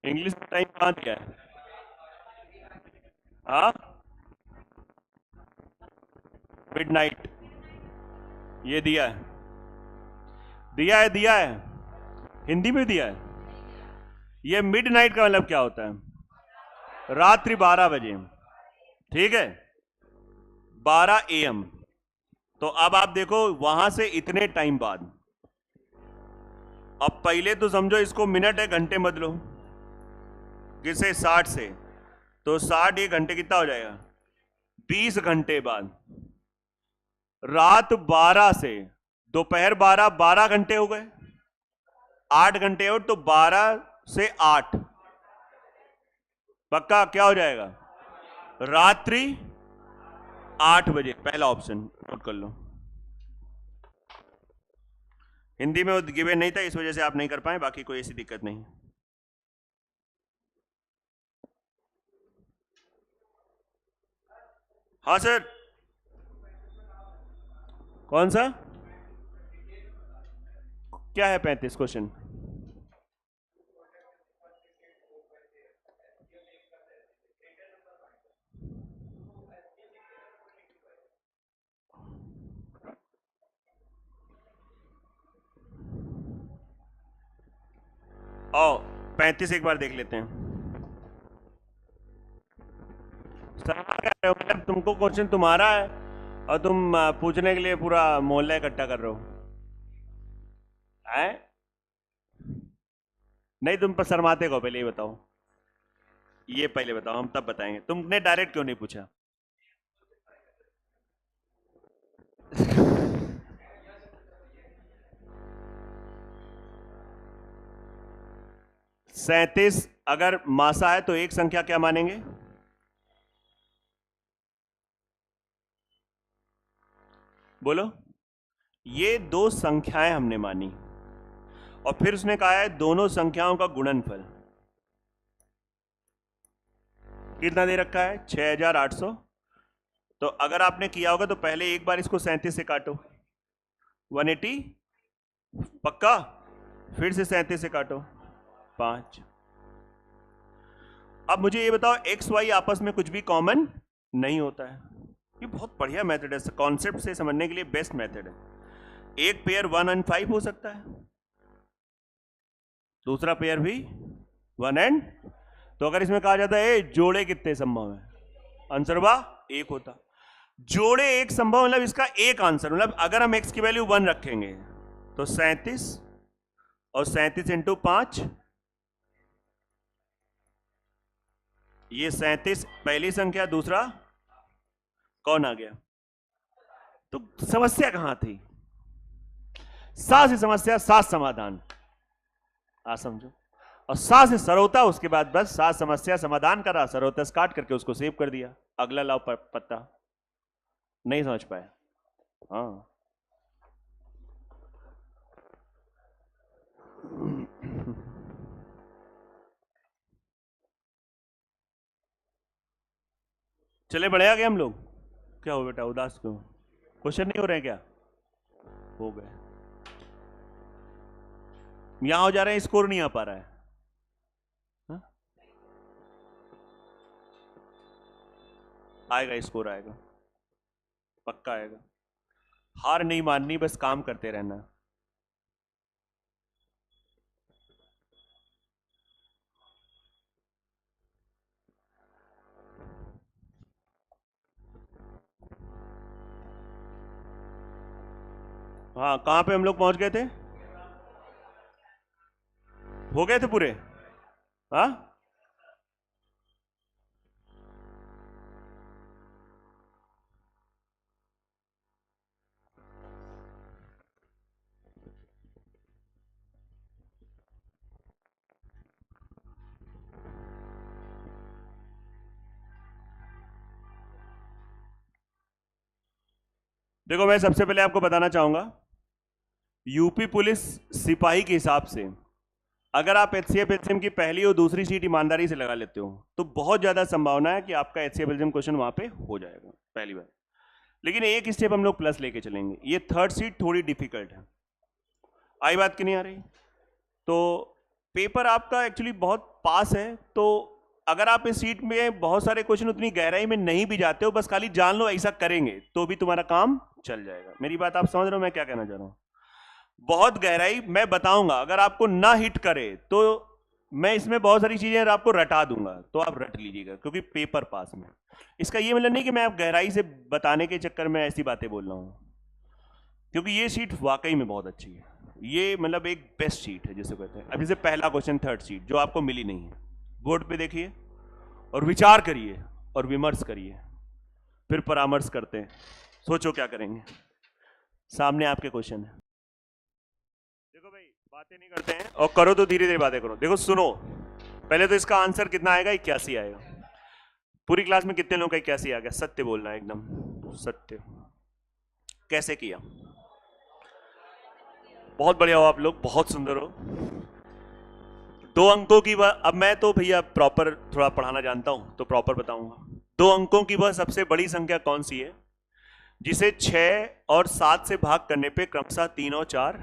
[SPEAKER 1] इंग्लिश में टाइम कहां दिया है, हाँ मिडनाइट, ये दिया है, दिया है, दिया है, हिंदी में दिया है। ये मिडनाइट का मतलब क्या होता है, रात्रि 12 बजे, ठीक है, 12 AM। तो अब आप देखो वहां से इतने टाइम बाद, अब पहले तो समझो इसको मिनट है, घंटे बदलो, किसे 60 से, तो 60 एक घंटे कितना हो जाएगा, 20 घंटे बाद, रात 12 से दोपहर 12, 12 घंटे हो गए, 8 घंटे और, तो 12 से 8 पक्का क्या हो जाएगा, रात्रि 8 बजे। पहला ऑप्शन नोट कर लो। हिंदी में वो गिवन नहीं था, इस वजह से आप नहीं कर पाए, बाकी कोई ऐसी दिक्कत नहीं। हाँ सर, कौन सा? क्या है 35 क्वेश्चन? आओ 35 एक बार देख लेते हैं। मतलब तुमको क्वेश्चन तुम्हारा है और तुम पूछने के लिए पूरा मोहल्ला इकट्ठा कर रहे हो हैं? नहीं, तुम पर शर्माते को, पहले ये बताओ, ये पहले बताओ, हम तब बताएंगे। तुमने डायरेक्ट क्यों नहीं पूछा? 37 अगर मासा है तो एक संख्या क्या मानेंगे? बोलो। ये दो संख्याएं हमने मानी और फिर उसने कहा है दोनों संख्याओं का गुणनफल कितना दे रखा है? 6800। तो अगर आपने किया होगा तो पहले एक बार इसको 37 से काटो, 180 पक्का, फिर से 37 से काटो 5। अब मुझे ये बताओ, एक्स वाई आपस में कुछ भी कॉमन नहीं होता है। ये बहुत बढ़िया मेथड है, कॉन्सेप्ट से समझने के लिए बेस्ट मेथड है। एक पेयर 1 एंड 5 हो सकता है, दूसरा पेयर भी 1 एंड। तो अगर इसमें कहा जाता है जोड़े कितने संभव है, आंसर बा एक होता। जोड़े एक संभव मतलब इसका एक आंसर, मतलब अगर हम x की वैल्यू 1 रखेंगे तो 37 और 37 इंटू 5, ये 37 पहली संख्या, दूसरा कौन आ गया? तो समस्या कहां थी? 7 से समस्या 7 समाधान, आ समझो। और 7 से सरौता, उसके बाद बस 7 समस्या समाधान करा, सरौतस काट करके उसको सेव कर दिया, अगला लाओ पत्ता। नहीं समझ पाए? हाँ। चले बढ़े आगे हम लोग। क्या हो बेटा, उदास क्यों? क्वेश्चन नहीं हो रहे हैं क्या? हो गए। यहां हो जा रहे हैं, स्कोर नहीं आ पा रहा है। हा? आएगा, स्कोर आएगा, पक्का आएगा। हार नहीं माननी, बस काम करते रहना। हाँ, कहां पे हम लोग पहुंच गए थे? हो गए थे पूरे? हाँ, देखो मैं सबसे पहले आपको बताना चाहूंगा, यूपी पुलिस सिपाही के हिसाब से अगर आप एचसीएफ एलसीएम की पहली और दूसरी सीट ईमानदारी से लगा लेते हो तो बहुत ज्यादा संभावना है कि आपका एचसीएफ एलसीएम क्वेश्चन वहां पे हो जाएगा पहली बार। लेकिन एक स्टेप हम लोग प्लस लेके चलेंगे, ये थर्ड सीट थोड़ी डिफिकल्ट है। आई बात की नहीं आ रही? तो पेपर आपका एक्चुअली बहुत पास है, तो अगर आप इस सीट में बहुत सारे क्वेश्चन उतनी गहराई में नहीं भी जाते हो, बस खाली जान लो ऐसा करेंगे तो भी तुम्हारा काम चल जाएगा। मेरी बात आप समझ रहे हो मैं क्या कहना चाह रहा हूं? बहुत गहराई मैं बताऊंगा, अगर आपको ना हिट करे तो मैं इसमें बहुत सारी चीजें आपको रटा दूंगा, तो आप रट लीजिएगा, क्योंकि पेपर पास में। इसका ये मतलब नहीं कि मैं आप गहराई से बताने के चक्कर में ऐसी बातें बोल रहा हूं, क्योंकि ये सीट वाकई में बहुत अच्छी है। ये मतलब एक बेस्ट सीट है जिसे कहते हैं। अब जैसे पहला क्वेश्चन थर्ड सीट जो आपको मिली नहीं है, बोर्ड पे देखिए और विचार करिए और विमर्श करिए, फिर परामर्श करते हैं, सोचो क्या करेंगे। सामने आपके क्वेश्चन है। देखो भाई, बातें नहीं करते हैं और करो तो धीरे धीरे बातें करो। देखो सुनो, पहले तो इसका आंसर कितना आएगा? 81 आएगा। पूरी क्लास में कितने लोगों का 81 आ गया? सत्य बोलना है, एकदम सत्य। कैसे किया? बहुत बढ़िया हो आप लोग, बहुत सुंदर हो। 2 अंकों की वह, अब मैं तो भैया प्रॉपर थोड़ा पढ़ाना जानता हूं तो प्रॉपर बताऊंगा। 2 अंकों की वह सबसे बड़ी संख्या कौन सी है जिसे 6 और 7 से भाग करने पे क्रमशः 3 और 4,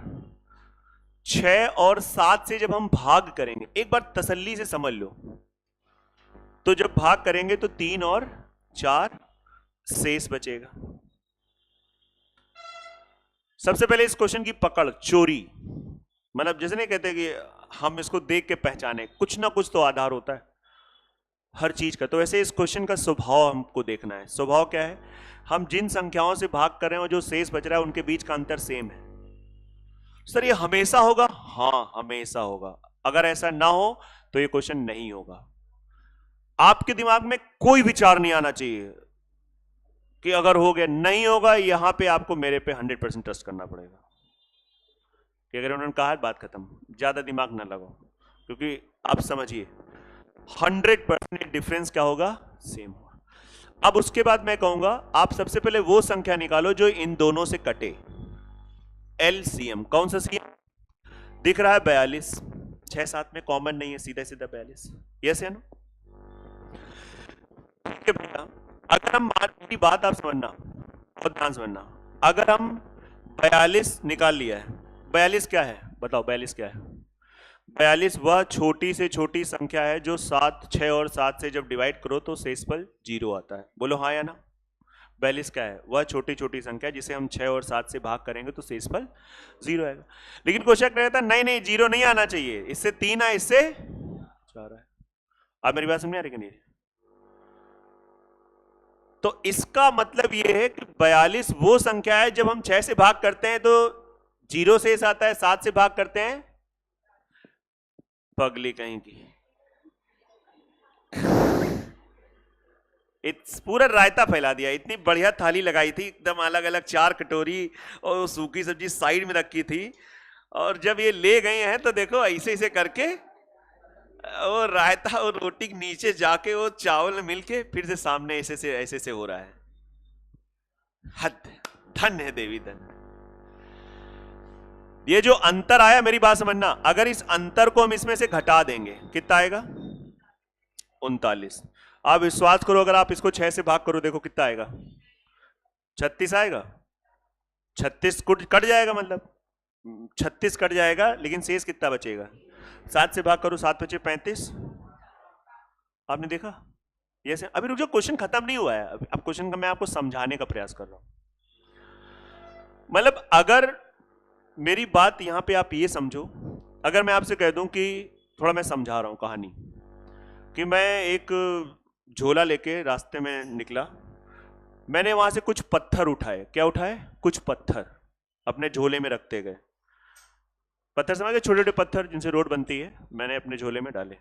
[SPEAKER 1] 6 और 7 से जब हम भाग करेंगे, एक बार तसल्ली से समझ लो, तो जब भाग करेंगे तो 3 और 4 शेष बचेगा। सबसे पहले इस क्वेश्चन की पकड़, चोरी, मतलब जैसे नहीं कहते कि हम इसको देख के पहचाने, कुछ ना कुछ तो आधार होता है हर चीज का। तो ऐसे इस क्वेश्चन का स्वभाव हमको देखना है। स्वभाव क्या है? हम जिन संख्याओं से भाग कर रहे हैं और जो शेष बच रहा है उनके बीच का अंतर सेम है। सर ये हमेशा होगा? हाँ हमेशा होगा। अगर ऐसा ना हो तो ये क्वेश्चन नहीं होगा। आपके दिमाग में कोई विचार नहीं आना चाहिए कि अगर हो गया, नहीं होगा। यहां पे आपको मेरे पे 100% ट्रस्ट करना पड़ेगा कि अगर उन्होंने कहा बात खत्म, ज्यादा दिमाग ना लगाओ, क्योंकि आप समझिए 100% डिफरेंस क्या होगा? सेम होगा। अब उसके बाद मैं कहूंगा आप सबसे पहले वो संख्या निकालो जो इन दोनों से कटे। एलसीएम, कौन सा सीएम दिख रहा है? 42। 6 7 में कॉमन नहीं है, सीधा सीधा 42। यस है ना? ठीक है भैया, अगर हम मेरी बात आप समझना और ध्यान समझना, अगर हम 42 निकाल लिया है, 42 क्या है बताओ? 42 क्या है? 42 वह छोटी से छोटी संख्या है जो 7, 6 और 7 से जब डिवाइड करो तो शेषफल 0 आता है। बोलो हाँ या ना? 42 क्या है? वह छोटी छोटी संख्या जिसे हम 6 और 7 से भाग करेंगे तो शेषफल 0 आएगा। लेकिन क्वेश्चन कहता है नहीं नहीं 0 नहीं आना चाहिए, इससे 3 है, इससे 4 है। आप मेरी बात समझ आ रही कि नहीं? तो इसका मतलब यह है कि 42 वो संख्या है जब हम 6 से भाग करते हैं तो 0 शेष आता है, 7 से भाग करते हैं पगली कहीं की। पूरा रायता फैला दिया। इतनी बढ़िया थाली लगाई थी, एकदम अलग अलग 4 कटोरी और सूखी सब्जी साइड में रखी थी, और जब ये ले गए हैं तो देखो ऐसे ऐसे करके वो रायता और रोटी के नीचे जाके वो चावल मिलके फिर से सामने ऐसे से हो रहा है। हद, धन है देवी धन। ये जो अंतर आया, मेरी बात समझना, अगर इस अंतर को हम इसमें से घटा देंगे कितना आएगा? 39। आप विश्वास करो, अगर आप इसको 6 से भाग करो, देखो कितना आएगा? 36 आएगा। 36 कट जाएगा, मतलब 36 कट जाएगा, लेकिन शेष कितना बचेगा? 7 से भाग करो, 7 बचे 35। आपने देखा? ये से अभी रुक जाओ, क्वेश्चन खत्म नहीं हुआ है। अब क्वेश्चन का मैं आपको समझाने का प्रयास कर रहा हूं। मतलब अगर मेरी बात यहां पे आप ये समझो, अगर मैं आपसे कह दूं कि थोड़ा मैं समझा रहा हूं कहानी, कि मैं एक झोला लेके रास्ते में निकला, मैंने वहां से कुछ पत्थर उठाए। क्या उठाए? कुछ पत्थर अपने झोले में रखते गए। पत्थर समझ गए? छोटे छोटे पत्थर जिनसे रोड बनती है, मैंने अपने झोले में डाले।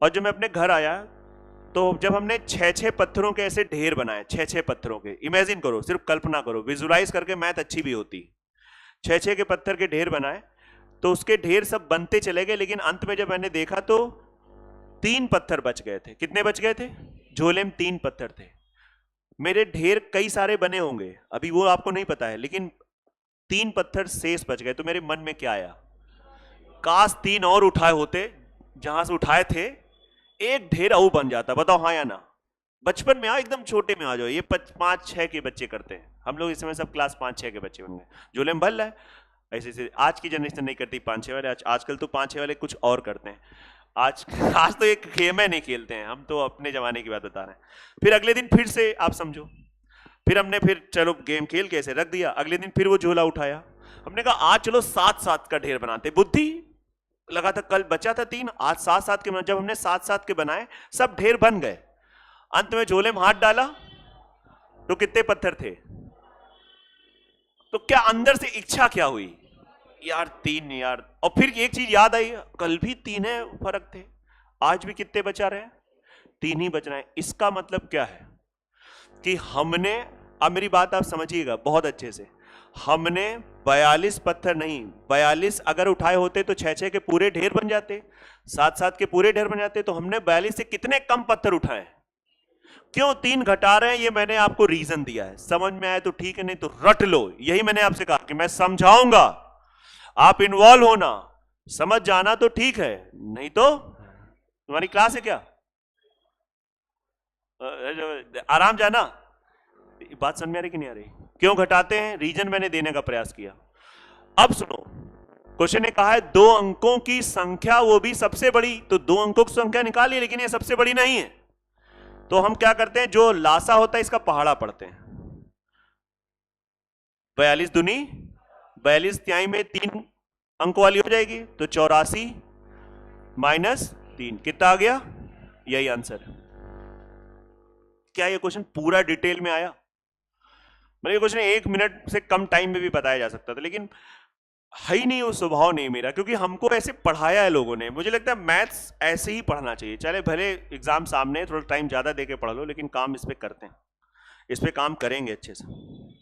[SPEAKER 1] और जब मैं अपने घर आया तो जब हमने 6-6 पत्थरों के ऐसे ढेर बनाए, 6-6 पत्थरों के, इमेजिन करो, सिर्फ कल्पना करो, विजुलाइज करके मैथ अच्छी भी होती। 6-6 के पत्थर के ढेर बनाए तो उसके ढेर सब बनते चले गए, लेकिन अंत में जब मैंने देखा तो 3 पत्थर बच गए थे। कितने बच गए थे? झोले में 3 पत्थर थे। मेरे ढेर कई सारे बने होंगे, अभी वो आपको नहीं पता है, लेकिन 3 पत्थर शेष बच गए। तो मेरे मन में क्या आया? काश 3 और उठाए होते, जहां से उठाए थे, एक ढेर और बन जाता। बताओ हाँ या ना? बचपन में आओ, एकदम छोटे में आ जाओ। ये 5-6 के बच्चे करते हैं, हम लोग इस समय सब क्लास 5-6 के बच्चे बन गए, झोले में भर रहा है ऐसे से। आज की जनरेशन नहीं करती 5-6 वाले, आजकल तो 5-6 वाले कुछ और करते हैं। आज तो एक खेमे नहीं खेलते हैं, हम तो अपने जमाने की बात बता रहे हैं। फिर अगले दिन फिर से आप समझो, फिर हमने फिर चलो गेम खेल के ऐसे रख दिया। अगले दिन फिर वो झोला उठाया, हमने कहा आज चलो 7-7 का ढेर बनाते। बुद्धि लगा था, कल बचा था 3, आज 7-7 के। जब हमने 7-7 के बनाए, सब ढेर बन गए। अंत में झोले में हाथ डाला तो कितने पत्थर थे? तो क्या अंदर से इच्छा क्या हुई? यार 3 यार। और फिर एक चीज याद आई, कल भी 3 है फर्क थे, आज भी कितने बचा रहे? 3 ही बच रहे हैं। इसका मतलब क्या है कि हमने, अब मेरी बात आप समझिएगा बहुत अच्छे से, हमने 42 पत्थर नहीं, 42 अगर उठाए होते तो 6-6 के पूरे ढेर बन जाते, 7-7 के पूरे ढेर बन जाते। तो हमने 42 से कितने कम पत्थर उठाए? क्यों 3 घटा रहे हैं? ये मैंने आपको रीजन दिया है। समझ में आए तो ठीक है, नहीं तो रट लो। यही मैंने आपसे कहा कि मैं समझाऊंगा, आप इन्वॉल्व होना, समझ जाना तो ठीक है, नहीं तो तुम्हारी क्लास है क्या, आराम जाना। बात समझ में आ रही कि नहीं आ रही? क्यों घटाते हैं? रीजन मैंने देने का प्रयास किया। अब सुनो, क्वेश्चन ने कहा है 2 अंकों की संख्या वो भी सबसे बड़ी, तो 2 अंकों की संख्या निकालिए, लेकिन ये सबसे बड़ी नहीं है। तो हम क्या करते हैं, जो लासा होता है इसका पहाड़ा पढ़ते हैं। 42 दूनी 42 तिहाई में 3 अंक वाली हो जाएगी, तो 84 माइनस 3 कितना आ गया? यही आंसर है। क्या ये क्वेश्चन पूरा डिटेल में आया? मतलब ये क्वेश्चन 1 मिनट से कम टाइम में भी बताया जा सकता था, लेकिन है ही नहीं, वो स्वभाव नहीं मेरा, क्योंकि हमको ऐसे पढ़ाया है लोगों ने। मुझे लगता है मैथ्स ऐसे ही पढ़ना चाहिए, चले भले एग्जाम सामने है, थोड़ा टाइम ज्यादा देके पढ़ लो, लेकिन काम इस पे करते हैं, इस पे काम करेंगे अच्छे से।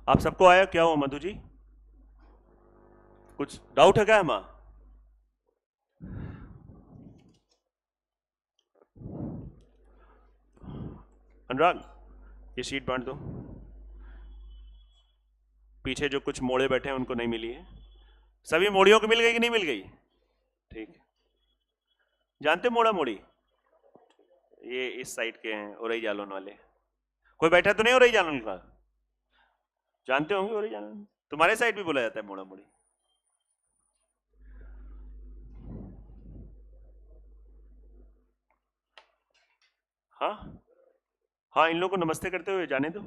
[SPEAKER 1] आप सबको आया? क्या हुआ मधु जी, कुछ डाउट है क्या? हम अनुराग ये शीट बांट दो, पीछे जो कुछ मोड़े बैठे हैं उनको नहीं मिली है। सभी मोड़ियों को मिल गई कि नहीं मिल गई? ठीक है। जानते मोड़ा मोड़ी? ये इस साइड के हैं, ओरई जालोन वाले। कोई बैठा तो नहीं ओरई जालोन का? जानते होंगे ओरई जालोन, तुम्हारे साइड भी बोला जाता है मोड़ा मोड़ी। हाँ हाँ, इन लोगों को नमस्ते करते हुए जाने दो।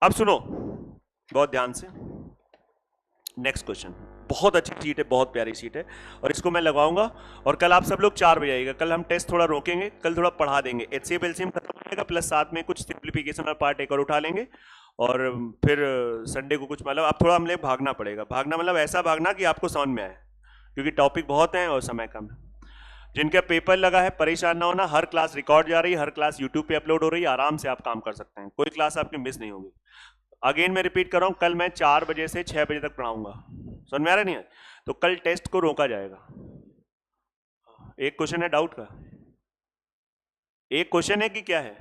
[SPEAKER 1] अब सुनो बहुत ध्यान से, नेक्स्ट क्वेश्चन। बहुत अच्छी सीट है, बहुत प्यारी सीट है, और इसको मैं लगाऊंगा। और कल आप सब लोग 4 बजे आइएगा। कल हम टेस्ट थोड़ा रोकेंगे, कल थोड़ा पढ़ा देंगे, HCF LCM खत्म हो जाएगा, प्लस साथ में कुछ सिंप्लीफिकेशन और पार्ट एक और उठा लेंगे। और फिर संडे को कुछ मतलब आप थोड़ा हमले भागना पड़ेगा। भागना मतलब ऐसा भागना कि आपको समझ में आए, क्योंकि टॉपिक बहुत हैं और समय कम है। जिनका पेपर लगा है परेशान ना होना, हर क्लास रिकॉर्ड जा रही है, हर क्लास यूट्यूब पे अपलोड हो रही है, आराम से आप काम कर सकते हैं, कोई क्लास आपकी मिस नहीं होगी। अगेन मैं रिपीट कर रहा हूं, कल मैं 4 बजे से 6 बजे तक पढ़ाऊंगा, समझ में आ रहा नहीं है? तो कल टेस्ट को रोका जाएगा। एक क्वेश्चन है डाउट का? एक क्वेश्चन है कि क्या है?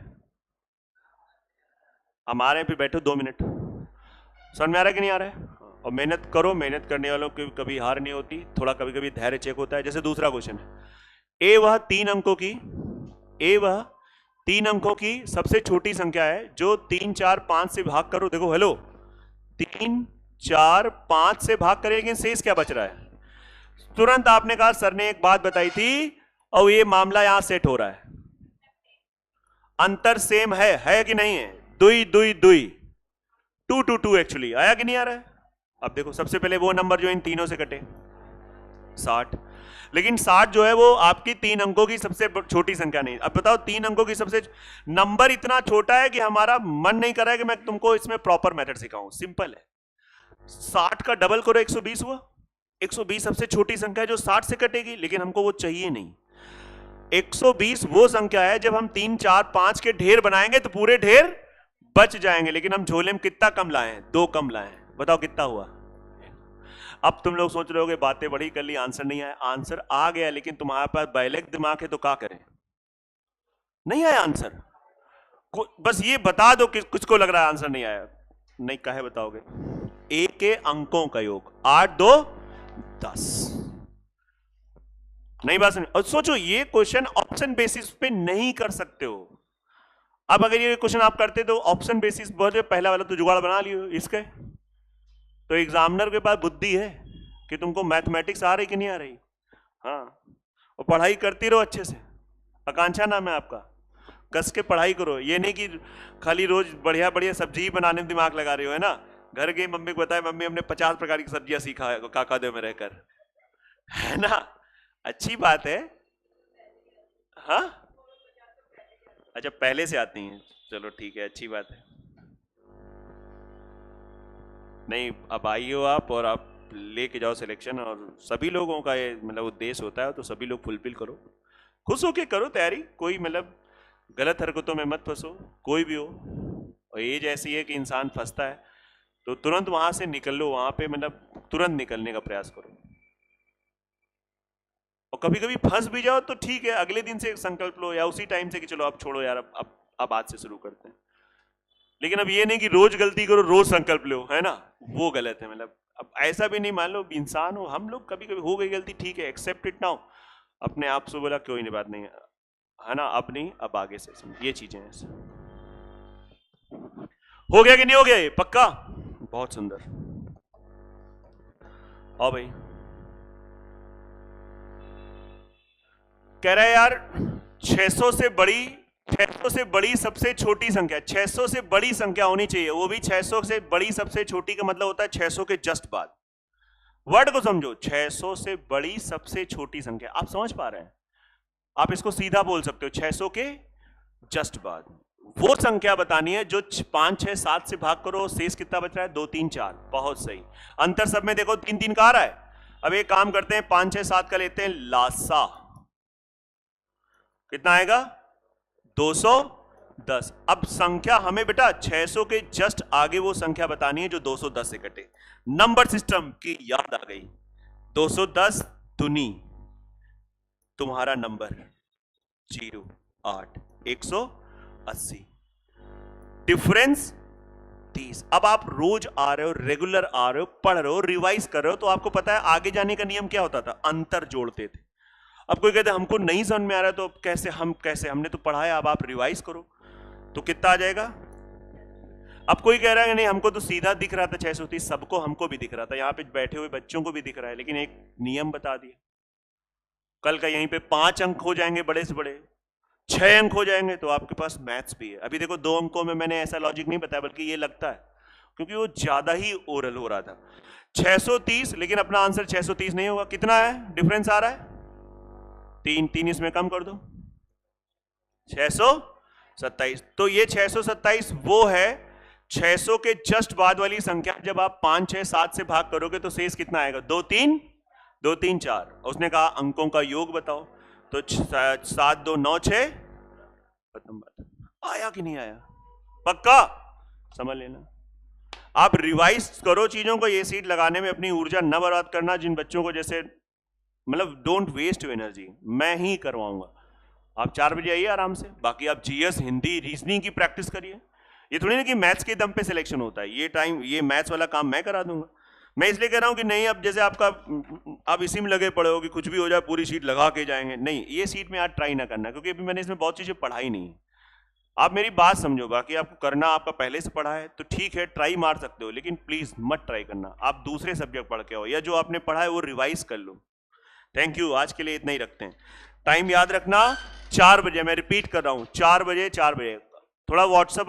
[SPEAKER 1] हमारे पे बैठो 2 मिनट, समझ में आ रहा है कि नहीं आ रहा है? और मेहनत करो, मेहनत करने वालों की कभी हार नहीं होती, थोड़ा कभी कभी धैर्य चेक होता है। जैसे दूसरा क्वेश्चन है, ए वह 3 अंकों की सबसे छोटी संख्या है जो 3, 4, 5 से भाग करो। देखो हेलो, 3, 4, 5 से भाग करेंगे, शेष क्या बच रहा है? तुरंत आपने कहा सर ने एक बात बताई थी और ये मामला यहां सेट हो रहा है। अंतर सेम है कि नहीं है? दुई दुई दुई, 2 2 2 एक्चुअली आया कि नहीं आ रहा है? अब देखो सबसे पहले वो नंबर जो इन तीनों से कटे 60, लेकिन 60 जो है वो आपकी 3 अंकों की सबसे छोटी संख्या नहीं। अब बताओ 3 अंकों की सबसे नंबर इतना छोटा है कि हमारा मन नहीं कर रहा है कि मैं तुमको इसमें प्रॉपर मेथड सिखाऊं। सिंपल है, 60 का डबल करो 120 हुआ। 120 सबसे छोटी संख्या है जो 60 से कटेगी, लेकिन हमको वो चाहिए नहीं। 120 वो संख्या है जब हम 3, 4, 5 के ढेर बनाएंगे तो पूरे ढेर बच जाएंगे, लेकिन हम झोले में कितना कम लाए हैं? 2 कम लाए हैं। बताओ कितना हुआ? अब तुम लोग सोच रहे होगे बातें बड़ी कर ली, आंसर नहीं आया। आंसर आ गया, लेकिन तुम्हारे पास बैलेक दिमाग है तो क्या करें? नहीं आया आंसर, बस ये बता दो कि कुछ को लग रहा है आंसर नहीं आया। नहीं कहे बताओगे? ए के अंकों का योग 8, 2, 10। नहीं बात सुनिए, और सोचो ये क्वेश्चन ऑप्शन बेसिस पे नहीं कर सकते हो। अब अगर ये क्वेश्चन आप करते तो ऑप्शन बेसिस पहला वाला तो जुगाड़ बना लियो इसके। तो एग्जामिनर के पास बुद्धि है कि तुमको मैथमेटिक्स आ रही कि नहीं आ रही। हाँ, और पढ़ाई करती रहो अच्छे से। आकांक्षा नाम है आपका, कस के पढ़ाई करो। ये नहीं कि खाली रोज बढ़िया बढ़िया सब्जी बनाने में दिमाग लगा रहे हो, है ना। घर गई मम्मी को बताया, मम्मी हमने 50 प्रकार की सब्जियां सीखा है काका दे में रहकर, है ना। अच्छी बात है। हाँ अच्छा, पहले से आती हैं, चलो ठीक है, अच्छी बात है। नहीं अब आई हो आप, और आप लेके जाओ सिलेक्शन, और सभी लोगों का ये मतलब उद्देश्य होता है, तो सभी लोग फुलफिल करो, खुश होके करो तैयारी। कोई मतलब गलत हरकतों में मत फंसो, कोई भी हो। और एज ऐसी है कि इंसान फंसता है, तो तुरंत वहां से निकल लो, वहां पे मतलब तुरंत निकलने का प्रयास करो। और कभी कभी फंस भी जाओ तो ठीक है, अगले दिन से संकल्प लो या उसी टाइम से कि चलो अब छोड़ो यार, अब आज से शुरू करते हैं। लेकिन अब ये नहीं कि रोज गलती करो रोज संकल्प लो, है ना, वो गलत है। मतलब अब ऐसा भी नहीं, मान लो इंसान हो हम लोग, कभी कभी हो गई गलती, ठीक है, एक्सेप्ट इट नाउ, अपने आप से बोला कोई नहीं, बात नहीं है ना, अब नहीं, अब आगे से ये चीजें हैं। हो गया कि नहीं हो गया ये पक्का? बहुत सुंदर। आओ भाई, कह रहा है यार 600 से बड़ी सबसे छोटी संख्या, 600 से बड़ी संख्या होनी चाहिए, वो भी 600 से बड़ी सबसे छोटी का मतलब होता है 600 के जस्ट बाद। वर्ड को समझो, 600 से बड़ी सबसे छोटी संख्या, आप समझ पा रहे हैं? आप इसको सीधा बोल सकते हो, 600 के जस्ट बाद वो संख्या बतानी है जो 5, 6, 7 से भाग करो, शेष कितना बच रहा है? 2, 3, 4। बहुत सही। अंतर सब में देखो 3, 3 का आ रहा है। अब एक काम करते हैं, 5, 6, 7 का लेते हैं लासा, कितना आएगा? 210। अब संख्या हमें बेटा 600 के जस्ट आगे वो संख्या बतानी है जो 210 से कटे। नंबर सिस्टम की याद आ गई, 210 दुनी तुम्हारा नंबर 0, 8, 180, डिफरेंस 30। अब आप रोज आ रहे हो, रेगुलर आ रहे हो, पढ़ रहे हो, रिवाइज कर रहे हो, तो आपको पता है आगे जाने का नियम क्या होता था? अंतर जोड़ते थे। अब कोई कहते हमको नहीं समझ में आ रहा है, तो कैसे हमने तो पढ़ाया, अब आप रिवाइज करो, तो कितना आ जाएगा? अब कोई कह रहा है नहीं हमको तो सीधा दिख रहा था 630, सबको, हमको भी दिख रहा था, यहाँ पे बैठे हुए बच्चों को भी दिख रहा है, लेकिन एक नियम बता दिया, कल का यहीं पे 5 अंक हो जाएंगे बड़े से बड़े, 6 अंक हो जाएंगे, तो आपके पास मैथ्स भी है। अभी देखो 2 अंकों में मैंने ऐसा लॉजिक नहीं बताया, बल्कि ये लगता है क्योंकि वो ज्यादा ही ओरल हो रहा था। 630, लेकिन अपना आंसर 630 नहीं होगा। कितना है डिफरेंस आ रहा है? 3 इसमें कम कर दो, 627। तो ये 627 वो है 600 के जस्ट बाद वाली संख्या। जब आप 5, 6, 7 से भाग करोगे तो शेष कितना आएगा? 2, 3, 2, 3, 4। उसने कहा अंकों का योग बताओ, तो 7, 2, 9, 6। आया कि नहीं आया? पक्का समझ लेना। आप रिवाइज करो चीजों को, ये सीट लगाने में अपनी ऊर्जा न बर्बाद करना। जिन बच्चों को जैसे मतलब डोंट वेस्ट योर एनर्जी, मैं ही करवाऊंगा। आप 4 बजे आइए आराम से, बाकी आप जीएस, हिंदी, रीजनिंग की प्रैक्टिस करिए। ये थोड़ी ना कि मैथ्स के दम पे सिलेक्शन होता है, ये मैथ्स वाला काम मैं करा दूंगा। मैं इसलिए कह रहा हूं कि नहीं अब जैसे आप इसी में लगे पड़े हो कि कुछ भी हो जाए पूरी सीट लगा के जाएंगे, नहीं, ये सीट में आज ट्राई ना करना, क्योंकि अभी मैंने इसमें बहुत चीजें पढ़ाई नहीं। आप मेरी बात समझो, बाकी आपको करना आपका पहले से पढ़ा है तो ठीक है, ट्राई मार सकते हो, लेकिन प्लीज मत ट्राई करना। आप दूसरे सब्जेक्ट पढ़ के हो या जो आपने पढ़ा है वो रिवाइज कर लो। थैंक यू, आज के लिए इतना ही रखते हैं। टाइम याद रखना 4 बजे, मैं रिपीट कर रहा हूं 4 बजे। थोड़ा व्हाट्सएप